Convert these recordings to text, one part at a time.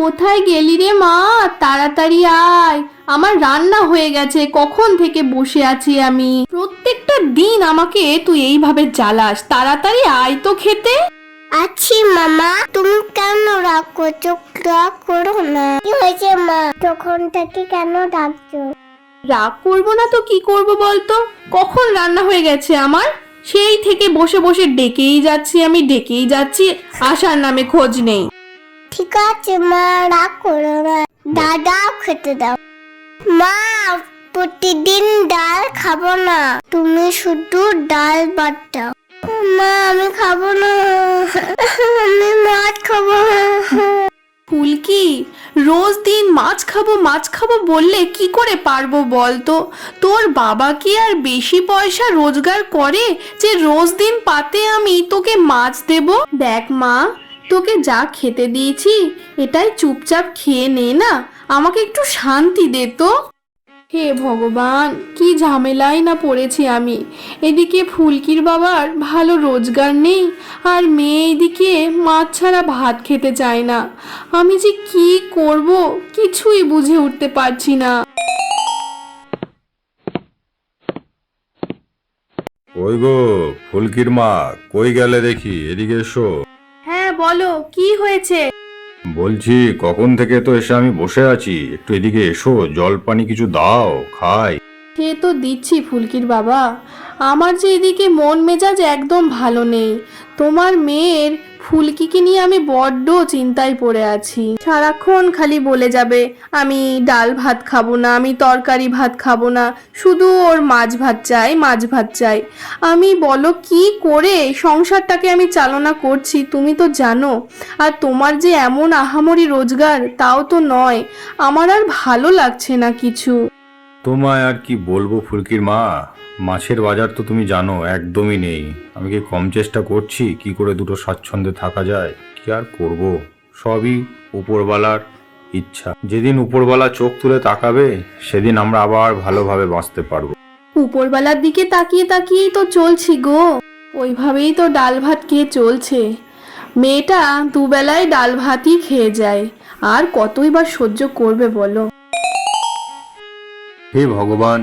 কোথায় গেলি রে মা? তাড়াতাড়ি আয়, আমার রান্না হয়ে গেছে, কখন থেকে বসে আছি আমি। প্রত্যেকটা দিন আমাকে তুই এইভাবে জ্বালাস, তাড়াতাড়ি আয় তো খেতে। আছি মামা, তুমি কেন রাগ করছো? রাগ করো না। কি হয়েছে মা, তখন থেকে কেন ডাকছো? রাগ করবো না তো কি করব বলতো? কখন রান্না হয়ে গেছে আমার, সেই থেকে বসে বসে ডেকেই যাচ্ছি, আমি ডেকেই যাচ্ছি, আসার নামে খোঁজ নেই। ঠিক আছে মা, রাগ করো না, দাদাও খেতে দাও। মা, প্রতিদিন ডাল খাবো না, তুমি শুধু ডাল ভাত দাও। মা, আমি খাবো না, আমি মাছ খাবো। ফুলকি, রোজ দিন মাছ খাবো বললে কি করে পারবো বলতো? তোর বাবা কি আর বেশি পয়সা রোজগার করে যে রোজ দিন পাতে আমি তোকে মাছ দেব? দেখ মা, তোকে যা খেতে দিয়েছি এটাই চুপচাপ খেয়ে নে না, আমাকে একটু শান্তি দে তো। হে ভগবান, কি ঝামেলায় না পড়েছি আমি। এদিকে ফুলকির বাবার ভালো রোজগার নেই, আর মেয়ে এদিকে মাছ ছাড়া ভাত খেতে চায় না। আমি যে কি করব কিছুই বুঝে উঠতে পারছি না। ওই গো, ফুলকির মা, কই গেলে দেখি, এদিকে এসো। হ্যাঁ বলো, কি হয়েছে? বলছি কখন থেকে তো এসে আমি বসে আছি, একটু এদিকে এসো, জল পানি কিছু দাও, খাই। সে তো দিচ্ছি ফুলকির বাবা, আমার যে এদিকে মন মেজাজ একদম ভালো নেই। তোমার মেয়ের ফুলকিকে নিয়ে আমি বড্ড চিন্তায় পড়ে আছি। সারাক্ষণ খালি বলে যাবে আমি ডাল ভাত খাবো না, আমি তরকারি ভাত খাবো না, শুধু ওর মাছ ভাত চাই, মাছ ভাত চাই। আমি বলো কি করে সংসারটাকে আমি চালনা করছি তুমি তো জানো। আর তোমার যে এমন আহামরি রোজগার তাও তো নয়, আমার আর ভালো লাগছে না কিছু। তোমায় আর কি বলবো ফুলকির মা, মাছের বাজার তো তুমি জানো একদমই নেই। আমি কি কম চেষ্টা করছি কি করে দুটো স্বাচ্ছন্দ্যে থাকা যায়? কি আর করব, সবই উপরওয়ালার ইচ্ছা। যেদিন উপরওয়ালা চোখ তুলে তাকাবে সেদিন আমরা আবার ভালোভাবে বাঁচতে পারবো। উপরবেলার দিকে তাকিয়ে তাকিয়েই তো চলছি গো, ওইভাবেই তো ডাল ভাত খেয়ে চলছে। মেয়েটা দুবেলায় ডাল ভাতই খেয়ে যায়, আর কতই বা সহ্য করবে বলো। হে ভগবান,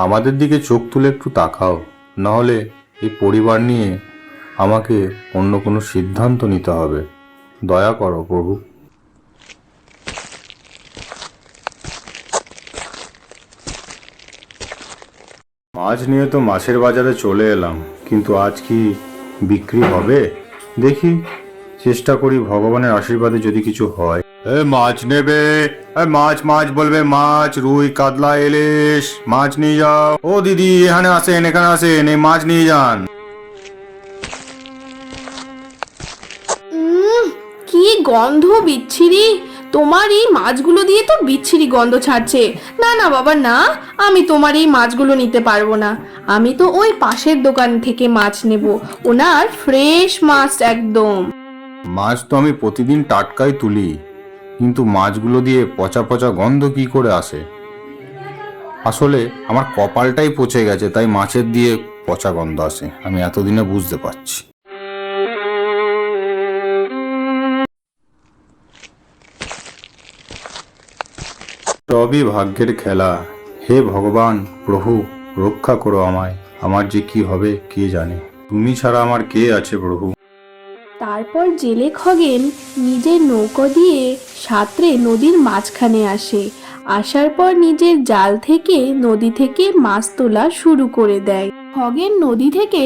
আমাদের দিকে চোখ তুলে একটু তাকাও, নাহলে এই পরিবার নিয়ে আমাকে অন্য কোনো সিদ্ধান্ত নিতে হবে। দয়া করো প্রভু। মাছ নিয়ে তো মাছের বাজারে চলে এলাম, কিন্তু আজ কি বিক্রি হবে? দেখি, চেষ্টা করি, ভগবানের আশীর্বাদে যদি কিছু হয়। মাছ নেবে? মাছ মাছ বলবে, মাছ, রুই, কাতলা, ইলিশ, মাছ নিয়ে যাও। ও দিদি, এখানে আসেন, এখানে আসেন, এই মাছ নিয়ে যান। কি গন্ধ বিচ্ছিরি! তোমার এই মাছগুলো দিয়ে তো বিচ্ছিরি গন্ধ ছাড়ছে। না না বাবা না, আমি তোমার এই মাছগুলো নিতে পারবো না। আমি তো ওই পাশের দোকান থেকে মাছ নেব, ওনার ফ্রেশ মাছ একদম। মাছ তো আমি প্রতিদিন টাটকাই তুলি, কিন্তু মাছগুলো দিয়ে পচা পচা গন্ধ কি করে আসে? আসলে আমার কপালটাই পচে গেছে, তাই মাছের দিয়ে পচা গন্ধ আসে, আমি এতদিনে বুঝতে পারছি। সবই ভাগ্যের খেলা। হে ভগবান, প্রভু রক্ষা করো আমায়, আমার যে কি হবে কে জানে, তুমি ছাড়া আমার কে আছে প্রভু। তারপর জেলে খগেন নিজের নৌকো দিয়ে সাঁতরে নদীর মাঝখানে আসে। আসার পর নিজের জাল থেকে নদী থেকে মাছ তোলা শুরু করে দেয়। খগেন নদী থেকে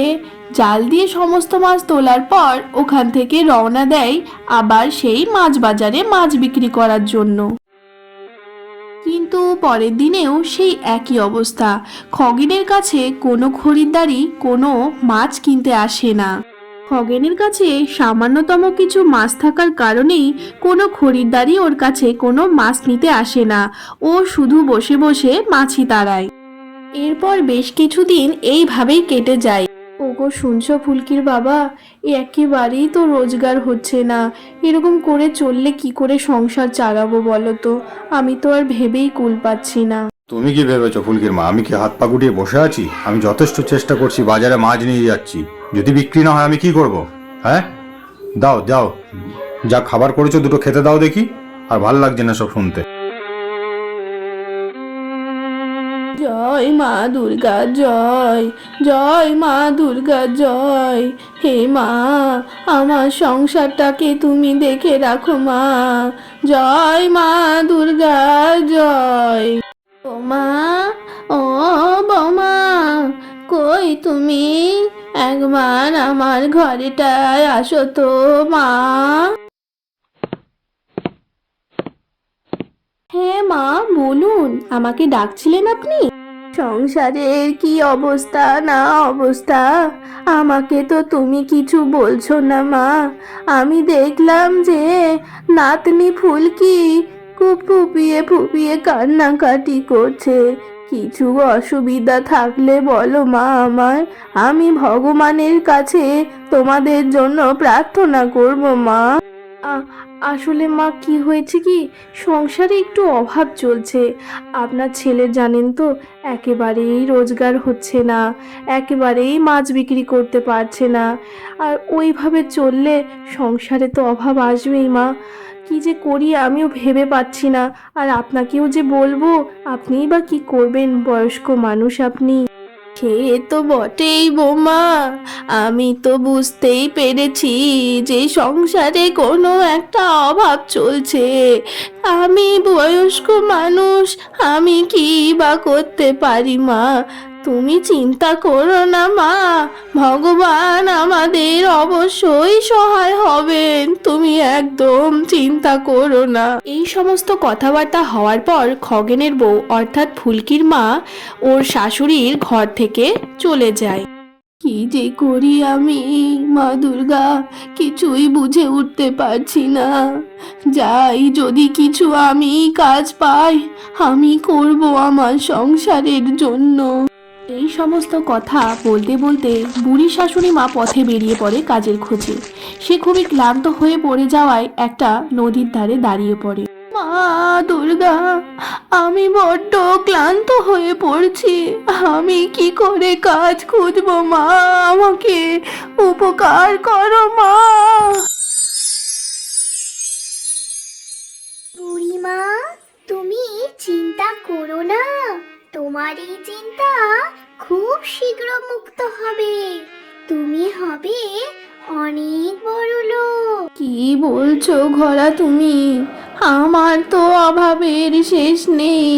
জাল দিয়ে সমস্ত মাছ তোলার পর ওখান থেকে রওনা দেয় আবার সেই মাছ বাজারে মাছ বিক্রি করার জন্য। কিন্তু পরের দিনেও সেই একই অবস্থা, খগেনের কাছে কোনো খরিদ্দারি কোনো মাছ কিনতে আসে না। খগেনের কাছে সামান্যতম কিছু মাছ থাকার কারণেই কোনো খরিদ্দারি ওর কাছে কোনো মাছ নিতে আসে না, ও শুধু বসে বসে মাছই তাড়ায়। এরপর বেশ কিছুদিন এইভাবেই কেটে যায়। ওগো শুনছো ফুলকির বাবা, একেবারেই তো রোজগার হচ্ছে না, এরকম করে চললে কি করে সংসার চালাবো বলো তো? আমি তো আর ভেবেই কুল পাচ্ছি না। তুমি কি ভেবেছো ফুলকির মা আমি কি হাত পা গুটিয়ে বসে আছি? আমি যথেষ্ট চেষ্টা করছি, বাজারে মাছ নিয়ে যাচ্ছি, যদি বিক্রি না হয় আমি কি করব? হ্যাঁ, দাও দাও, যা খাবার করেছো দুটো খেতে দাও দেখি। আর ভাল লাগছে না সব শুনতে। জয় মা দুর্গা জয়, জয় মা দুর্গা জয়। হে মা, আমার সংসারটাকে তুমি দেখে রাখো মা। জয় মা দুর্গা জয়। ও মা, ও বৌমা, কই তুমি? একবার আমার ঘরেটায় আসো তো মা। হ্যাঁ মা, বলুন, আমাকে ডাকছিলেন আপনি? সংসারের কি অবস্থা না অবস্থা, আমাকে তো তুমি কিছু বলছো না মা। আমি দেখলাম যে নাতনি ফুলকি খুব ফুপিয়ে ফুপিয়ে কান্নাকাটি করছে। কিছু অসুবিধা থাকলে বলো মা আমায়, আমি ভগবানের কাছে তোমাদের জন্য প্রার্থনা করব মা। আসলে মা, কি হয়েছে কি, সংসারে একটু অভাব চলছে। আপনার ছেলের জানেন তো, একেবারেই রোজগার হচ্ছে না, একেবারেই মাছ বিক্রি করতে পারছে না। আর ওইভাবে চললে সংসারে তো অভাব আসবেই মা। কি যে করি আমিও ভেবে পাচ্ছি না। আর আপনাকেও যে বলবো, আপনিই বা কি করবেন, বয়স্ক মানুষ আপনি। সে তো বটেই বৌমা, আমি তো বুঝতেই পেরেছি যে সংসারে কোনো একটা অভাব চলছে। আমি বয়স্ক মানুষ, আমি কি বা করতে পারি মা? তুমি চিন্তা করো না মা, ভগবান আমাদের অবশ্যই সহায় হবেন, তুমি একদম চিন্তা করো না। এই সমস্ত কথাবার্তা হওয়ার পর খগেনের বউ অর্থাৎ ফুলকির মা ওর শাশুড়ির ঘর থেকে চলে যায়। কি যে করি আমি মা দুর্গা, কিছুই বুঝে উঠতে পারছি না। যাই, যদি কিছু আমি কাজ পাই, আমি করব আমার সংসারের জন্য। এই সমস্ত কথা বলতে বলতে বুড়ি শাশুড়ি মা পথে বেরিয়ে পড়ে কাজের খোঁজে। সে খুবই ক্লান্ত হয়ে পড়ে যাওয়ায় একটা নদীর ধারে দাঁড়িয়ে পড়ে। মা দুর্গা, আমি বড্ড ক্লান্ত হয়ে পড়ছি, আমি কি করে কাজ খুঁজবো মা? আমাকে উপকার করো মা। বুড়িমা, তুমি চিন্তা করো না, তোমার এই চিন্তা খুব শীঘ্র মুক্ত হবে। তুমি হবে অনেক বড় লোক। কি বলছো ঘোড়া তুমি? আমার তো অভাবের শেষ নেই,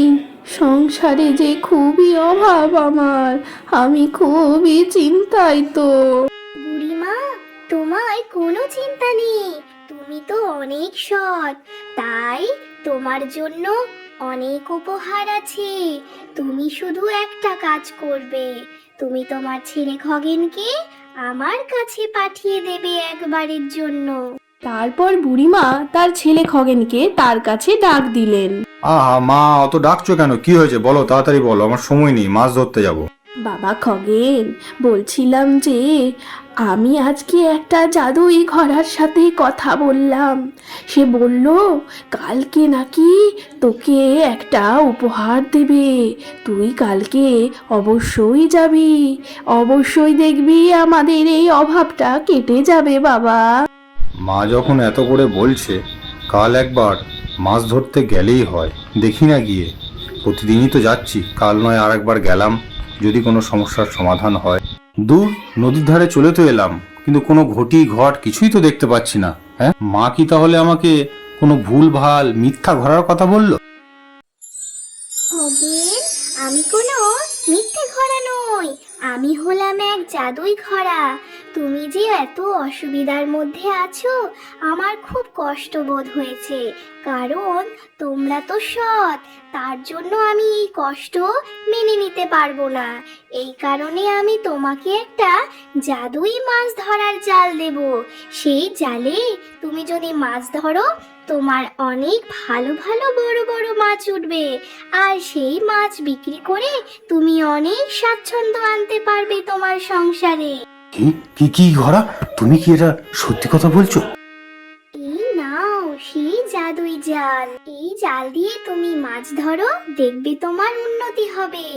সংসারে যে খুবই অভাব আমার, আমি খুবই চিন্তায় তো। বুড়িমা, তোমার কোনো চিন্তা নেই, তুমি তো অনেক সৎ, তাই তোমার জন্য অনেক উপহার আছে। তুমি শুধু একটা কাজ করবে, তুমি তোমার ছেলে খগেনকে আমার কাছে পাঠিয়ে দেবে একবারের জন্য। তারপর বুড়িমা তার ছেলে খগেনকে তার কাছে ডাক দিলেন। আহা মা, অত ডাকছো কেন? কি হয়েছে বলো, তাড়াতাড়ি বলো, আমার সময় নেই, মাছ ধরতে যাব। বাবা খগেন, বলছিলাম যে আমি আজকে একটা জাদুই ঘোড়ার সাথে কথা বললাম। সে বলল কালকে নাকি তোকে একটা উপহার দেবে, তুই কালকে অবশ্যই যাবি, অবশ্যই দেখবি আমাদের এই অভাবটা কেটে যাবে বাবা। মা যখন এত করে বলছে, কাল একবার মাছ ধরতে গেলেই হয়, দেখি না গিয়ে। প্রতিদিনই তো যাচ্ছি, কাল নয় আর একবার গেলাম, যদি কোনো সমস্যার সমাধান হয়। দূর, নদীর ধারে চলে তো এলাম, কিন্তু কোনো ঘটি ঘট কিছুই তো দেখতে পাচ্ছি না। হ্যাঁ, মা কি তাহলে আমাকে কোনো ভুল ভাল মিথ্যা ঘোরার কথা বললো? খগেন, আমি কোনো মিথ্যে ঘোড়া নই, আমি হলাম এক জাদুই ঘোড়া। তুমি যে এত অসুবিধার মধ্যে আছো, আমার খুব কষ্ট বোধ হয়েছে, কারণ তোমরা তো সৎ, তার জন্য আমি এই কষ্ট মেনে নিতে পারবো না। এই কারণে আমি তোমাকে একটা জাদুই মাছ ধরার জাল দেব। সেই জালে তুমি যদি মাছ ধরো, তোমার অনেক ভালো ভালো বড় বড় মাছ উঠবে, আর সেই মাছ বিক্রি করে তুমি অনেক স্বাচ্ছন্দ্য আনতে পারবে তোমার সংসারে। কি কি কি ঘোড়া, তুমি কি এটা সত্যি কথা বলছো? এই নাও সেই জাদুই জাল, এই জাল দিয়ে তুমি মাছ ধরো, দেখবে তোমার উন্নতি হবে।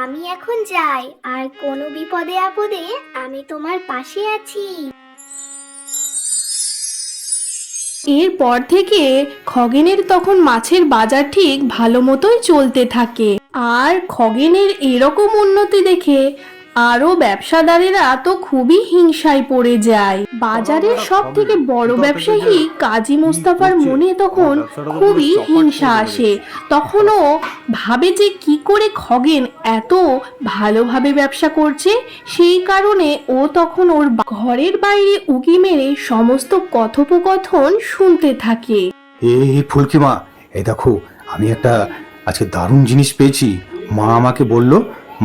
আমি এখন যাই, আর কোনো বিপদে আপদে আমি তোমার পাশে আছি। এরপর থেকে খগেনের তখন মাছের বাজার ঠিক ভালো মতোই চলতে থাকে। আর খগেনের এরকম উন্নতি দেখে আরো ব্যবসাদারেরা তো খুবই হিংসায় পড়ে যায়। বাজারের সব থেকে বড় ব্যবসায়ী কাজী মুস্তাফার মনে তখন খুবই হিংসা আসে। তখনও ভাবে যে কি করে খগেন এত ভালোভাবে ব্যবসা করছে। সেই কারণে ও তখন ওর ঘরের বাইরে উকি মেরে সমস্ত কথোপকথন শুনতে থাকে। এই ফুলকি মা, এই দেখো আমি একটা আজকে দারুণ জিনিস পেয়েছি। মা আমাকে বলল,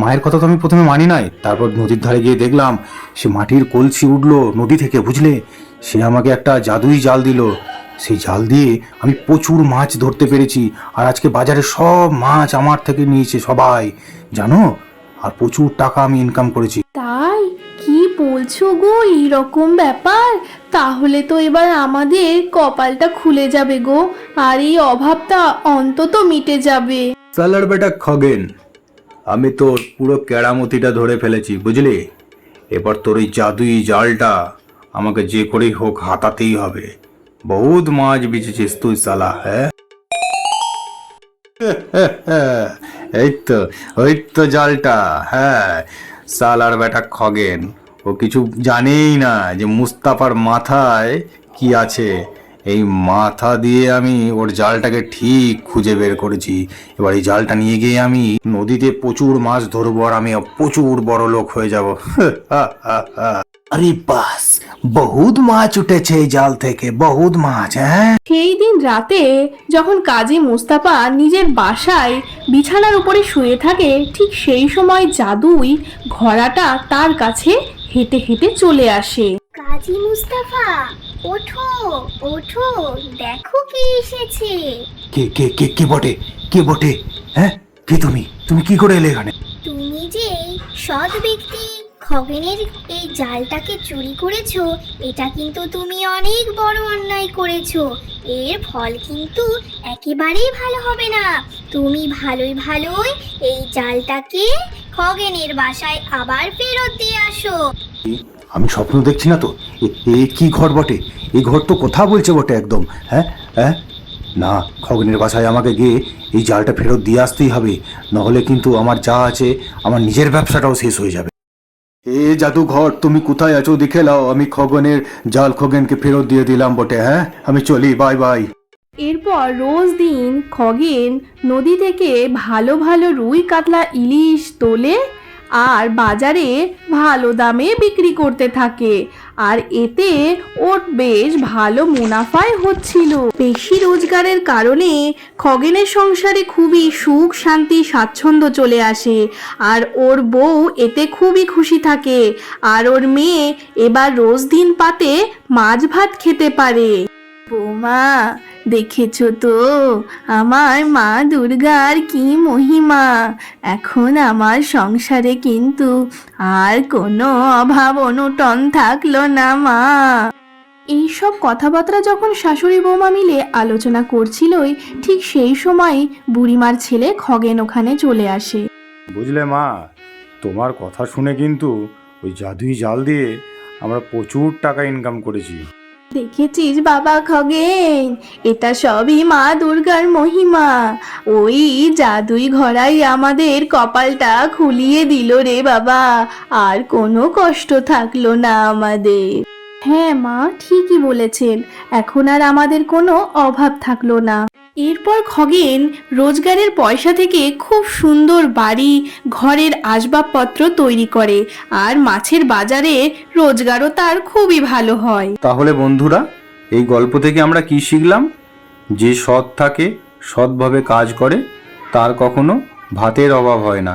মায়ের কথা তো আমি প্রথমে মানি নাই, তারপর নদীর ধারে গিয়ে দেখলাম সে মাটির কলসি উঠলো নদী থেকে, বুঝলে। সে আমাকে একটা জাদুই জাল দিল। সেই জাল দিয়ে আমি প্রচুর মাছ ধরতে পেরেছি। আর আজকে বাজারে সব মাছ আমার থেকে নিয়েছে সবাই, জানো। আর প্রচুর টাকা আমি ইনকাম করেছি। তাই কি বলছো গো, এইরকম ব্যাপার? তাহলে তো এবার আমাদের কপালটা খুলে যাবে গো, আর এই অভাবটা অন্তত মিটে যাবে। সালার বেটা খগেন, আমি তোর পুরো কেরামতিটা ধরে ফেলেছি, বুঝলি। এবার তোর এই জাদুই জালটা আমাকে যে করেই হোক হাতাতেই হবে। বহুত মাছ বিচেছিস তুই সালা, হ্যাঁ। ওই তো জালটা, হ্যাঁ। সালার বেটা খগেন ও কিছু জানেই না যে মুস্তাফার মাথায় কি আছে। এই মাথা দিয়ে আমি ওর জালটাকে ঠিক খুঁজে বের করেছি। এবার এই জালটা নিয়ে গিয়ে আমি নদীতে প্রচুর মাছ ধরবো, আর আমি প্রচুর বড় লোক হয়ে যাব। আরে বাস, বহুত মাছ উঠেছে এই জাল থেকে, বহুত মাছ। হ্যাঁ, সেই দিন রাতে যখন কাজী মুস্তাফা নিজের বাসায় বিছানার উপরে শুয়ে থাকে, ঠিক সেই সময় জাদুই ঘোড়াটা তার কাছে হেঁটে হেঁটে চলে আসে। কাজী মুস্তাফা, ওঠো ওঠো, দেখো কে এসেছে। কে কে কে কে বটে, কে বটে? হ্যাঁ, কে তুমি? তুমি কি করে এলে এখানে? তুমি যে সৎ ব্যক্তি খগেনের এই জালটাকে চুরি করেছো, এটা কিন্তু তুমি অনেক বড় অন্যায় করেছো। এর ফল কিন্তু একেবারেই ভালো হবে না। তুমি ভালোই ভালোই এই জালটাকে খগেনের বাসায় আবার ফেরত দিয়ে আসো। আমি স্বপ্ন দেখছি না তো? এ কি ঘর বটে? এই ঘর তো কথা বলছে বটে একদম। হ্যাঁ হ্যাঁ, না, খগেনের বাসায় আমাকে গিয়ে এই জালটা ফেরত দিয়ে আসতেই হবে, নাহলে কিন্তু আমার যা আছে, আমার নিজের ব্যবসাটাও শেষ হয়ে যাবে। এ জাদুঘর, তুমি কোথায় আছো? দেখে লাও, আমি খগেনের জাল খগেনকে ফেরত দিয়ে দিলাম বটে। হ্যাঁ, আমি চলি, বাই বাই। এরপর রোজ দিন খগেন নদী থেকে ভালো ভালো রুই কাতলা ইলিশ তোলে আর বাজারে ভালো দামে বিক্রি করতে থাকে। আর এতে ওর বেশ ভালো মুনাফাই হচ্ছিল। বেশি রোজগারের কারণে খগেনের সংসারে খুবই সুখ শান্তি স্বাচ্ছন্দ্য চলে আসে। আর ওর বউ এতে খুবই খুশি থাকে। আর ওর মেয়ে এবার রোজ দিন পাতে মাছ ভাত খেতে পারে। বৌমা, দেখেছো তো আমার মা দুর্গার কি মহিমা। এখন আমার সংসারে কিন্তু আর কোনো অভাব অনটন থাকলো না মা। এইসব কথাবার্তা যখন শাশুড়ি বৌমা মিলে আলোচনা করছিলই, ঠিক সেই সময় বুড়িমার ছেলে খগেন ওখানে চলে আসে। বুঝলে মা, তোমার কথা শুনে কিন্তু ওই জাদুই জাল দিয়ে আমরা প্রচুর টাকা ইনকাম করেছি। দেখেছিস বাবা খগেন, এটা সবই মা দুর্গার মহিমা। ওই জাদুই ঘোড়াই আমাদের কপালটা খুলিয়ে দিল রে বাবা, আর কোনো কষ্ট থাকলো না আমাদের। হ্যাঁ মা, ঠিকই বলেছেন, এখন আর আমাদের কোনো অভাব থাকলো না। এরপর খগেন রোজগারের পয়সা থেকে খুব সুন্দর বাড়ি ঘরের আসবাবপত্র তৈরি করে, আর মাছের বাজারে রোজগারও তার খুবই ভালো হয়। তাহলে বন্ধুরা, এই গল্প থেকে আমরা কি শিখলাম? যে সৎ থাকে, সৎভাবে কাজ করে, তার কখনো ভাতের অভাব হয় না।